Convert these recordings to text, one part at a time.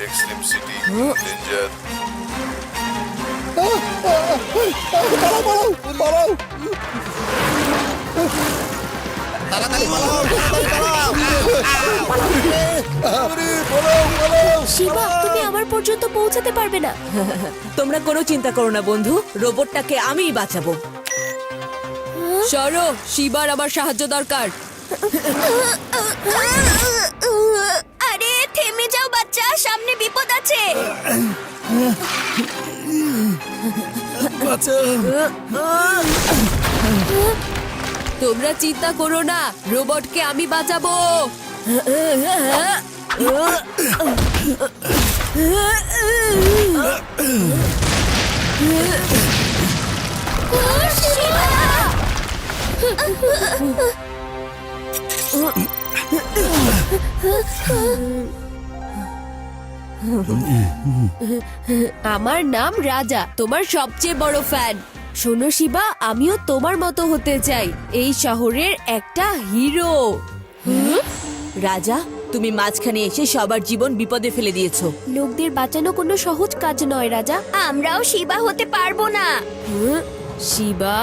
Extreme city danger. Shiba, তুমি আমার পর্যন্ত পৌঁছাতে পারবে না। তোমরা কোনো চিন্তা করো না বন্ধু, রোবটটাকে আমিই বাঁচাবো। সরো, শিবার আমার সাহায্য দরকার। আরে থেমে যাও বাচ্চা, সামনে বিপদ আছে। তোমরা চিন্তা করো না, রোবটকে আমি বাঁচাবো। আমার নাম রাজা, তোমার সবচেয়ে বড় ফ্যান। শোনো শিবা, আমিও তোমার মতো হতে চাই, এই শহরের একটা হিরো। রাজা, তুমি মাঝখানে এসে সবার জীবন বিপদে ফেলে দিয়েছো। লোকদের বাঁচানো কোনো সহজ কাজ নয় রাজা। আমরাও শিবা হতে পারবো না। শিবা,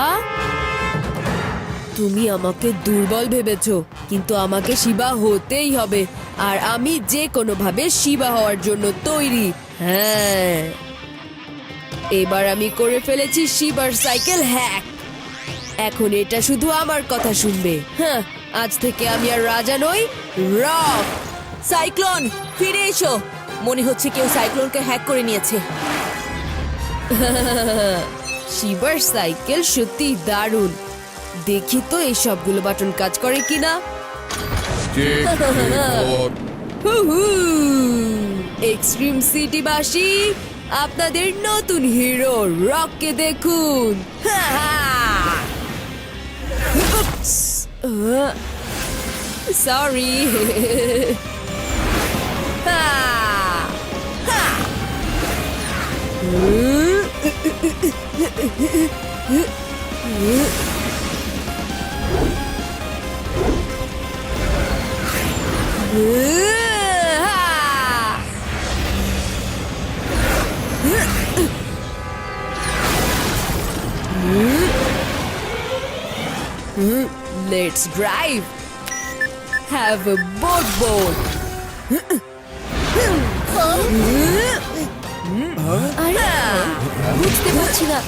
তুমি আমাকে দুর্বল ভেবেছো, কিন্তু আমাকে শিবা হতেই হবে, আর আমি যে কোনো ভাবে শিবা হওয়ার জন্য তৈরি। হ্যাঁ, এবার আমি করে ফেলেছি শিবার সাইকেল হ্যাক। এখন এটা শুধু আমার কথা শুনবে। হ্যাঁ, আজ থেকে আমি আর রাজা নই, রক। সাইক্লোন, ফিরে এসো। মনে হচ্ছে কেউ সাইক্লোনকে হ্যাক করে নিয়েছে। শিবার সাইকেল সত্যি দারুণ। দেখি তো এই সবগুলো বাটন কাজ করে কিনা। এক্সট্রিম সিটি বাসী, আপনাদের নতুন হিরো রককে দেখুন। Sorry. Let's drive. Have a boat. আরে বুঝতে পারছি না।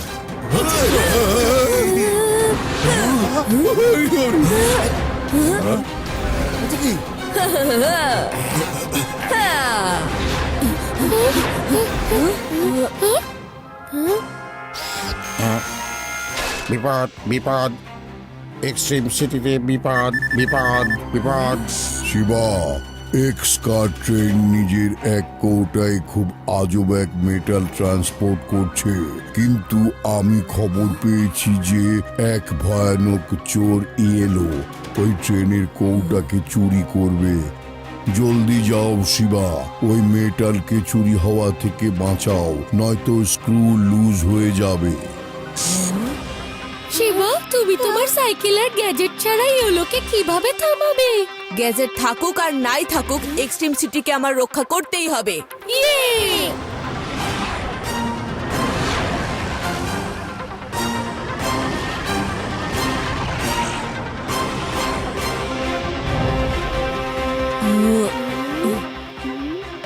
বিপদ বিপদ, এক্সট্রিম সিটিতে বিপদ বিপদ বিপদ। শিবা, এক্স কার ট্রেন নিজের এক কৌটায় খুব আজব এক মেটাল ট্রান্সপোর্ট করছে, কিন্তু আমি খবর পেয়েছি যে এক ভয়ানক চোর এলো ওই ট্রেনের কৌটাকে চুরি করবে। জলদি যাও শিবা, ওই মেটালকে চুরি হওয়া থেকে বাঁচাও, নয়তো স্ক্রু লুজ হয়ে যাবে। শিবা, তুমি তোমার সাইকেলের গ্যাজেট ছাড়াই ওলোকে কিভাবে থামাবে? গ্যাজেট থাকুক আর নাই থাকুক, এক্সট্রিম সিটিকে আমার রক্ষা করতেই হবে। ইয়ে!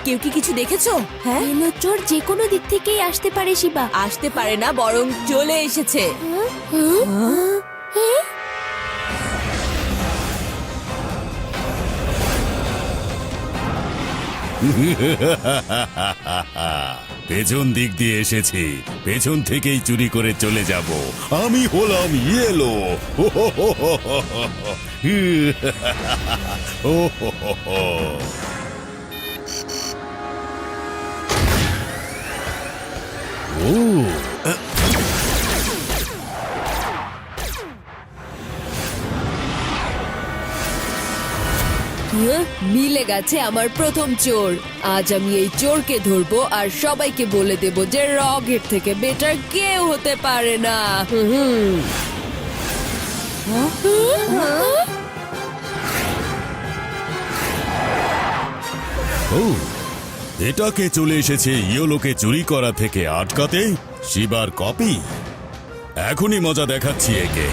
কেউ কি কিছু দেখেছো? হ্যাঁ, এলো চোর যে কোনো দিক থেকেই আসতে পারে শিবা। আসতে পারে না, বরং চলে এসেছে। পেছন দিক দিয়ে এসেছি, পেছন থেকেই চুরি করে চলে যাব। আমি হলাম ইয়েলো। মিলে গেছে আমার প্রথম চোর। আজ আমি এই চোরকে ধরবো আর সবাইকে বলে দেব যে রকের থেকে বেটার কেউ হতে পারে না। এটাকে চলে এসেছে ইয়োলোকে চুরি করা থেকে আটকাতে। শিবার কপি, এখনই মজা দেখাচ্ছি একে।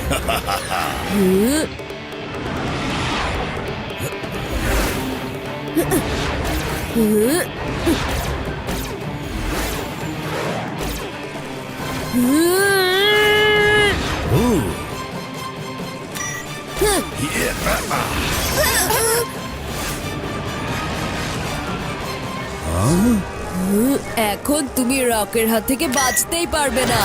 এখন তুমি রকের হাত থেকে বাঁচতেই পারবে না।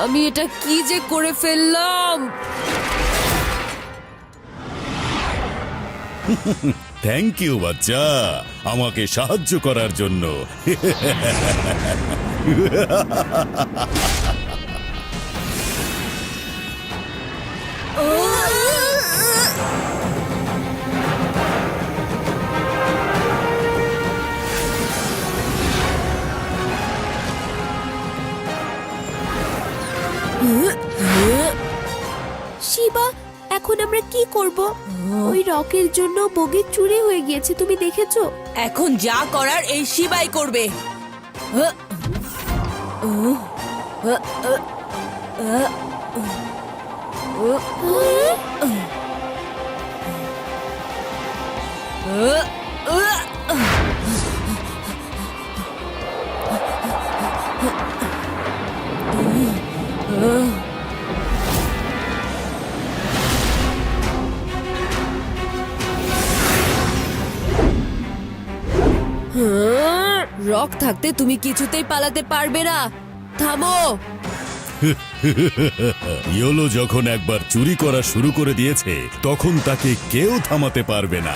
আমি এটা কি যে করে ফেললাম! থ্যাংক ইউ বাচ্চা, আমাকে সাহায্য করার জন্য। শিবা, এখন আমরা কি করব? ওই রকের জন্য বগি চুরি হয়ে গিয়েছে, তুমি দেখেছো? এখন যা করার এই শিবাই করবে। রক থাকতে তুমি কিছুতেই পালাতে পারবে না। থামো! ইয়োলো যখন একবার চুরি করা শুরু করে দিয়েছে, তখন তাকে কেউ থামাতে পারবে না।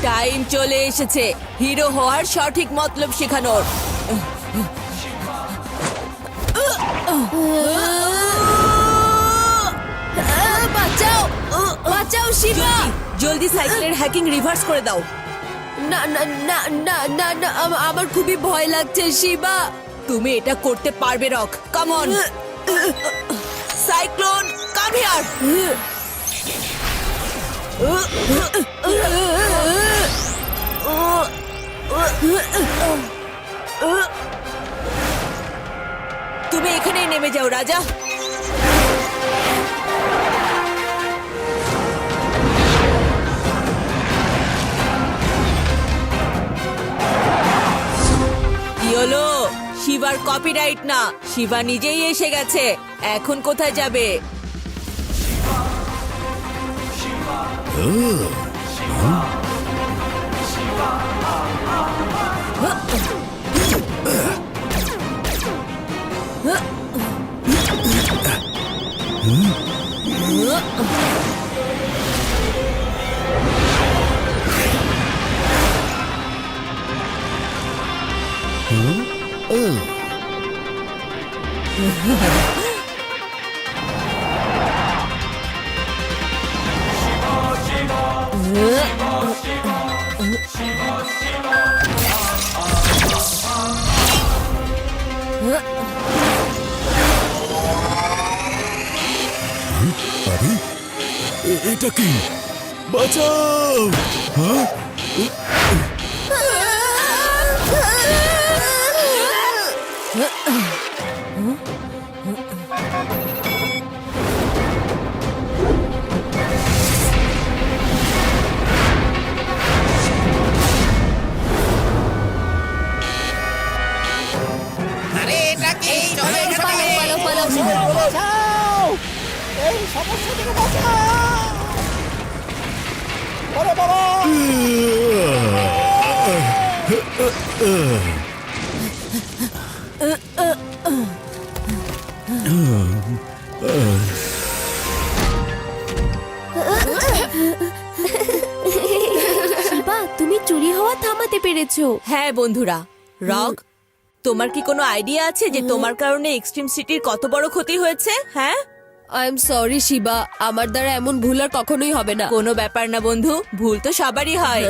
টাইম চলে এসেছে হিরো হওয়ার সঠিক মতলব শেখানোর। বাঁচাও, বাঁচাও শিবা! জলদি সাইকেলের হ্যাকিং রিভার্স করে দাও। না না না না না না, আমার খুবই ভয় লাগছে শিবা। তুমি এটা করতে পারবে Rock, come on. Cyclone, come here. তুমি এখানেই নেমে যাও রাজা। ইয়োলো, শিবার কপিরাইট না, শিবা নিজেই এসে গেছে। এখন কোথায় যাবে? আরে, এটা কি? বাঁচাও! হ্যাঁ? শিবা, তুমি চুরি হওয়া থামাতে পেরেছো। হ্যাঁ বন্ধুরা, রক, তোমার কি কোনো আইডিয়া আছে যে তোমার কারণে এক্সট্রিম সিটির কত বড় ক্ষতি হয়েছে? হ্যাঁ, আই এম সরি শিবা, আমার দ্বারা এমন ভুল আর কখনোই হবে না। কোনো ব্যাপার না বন্ধু, ভুল তো সবারই হয়।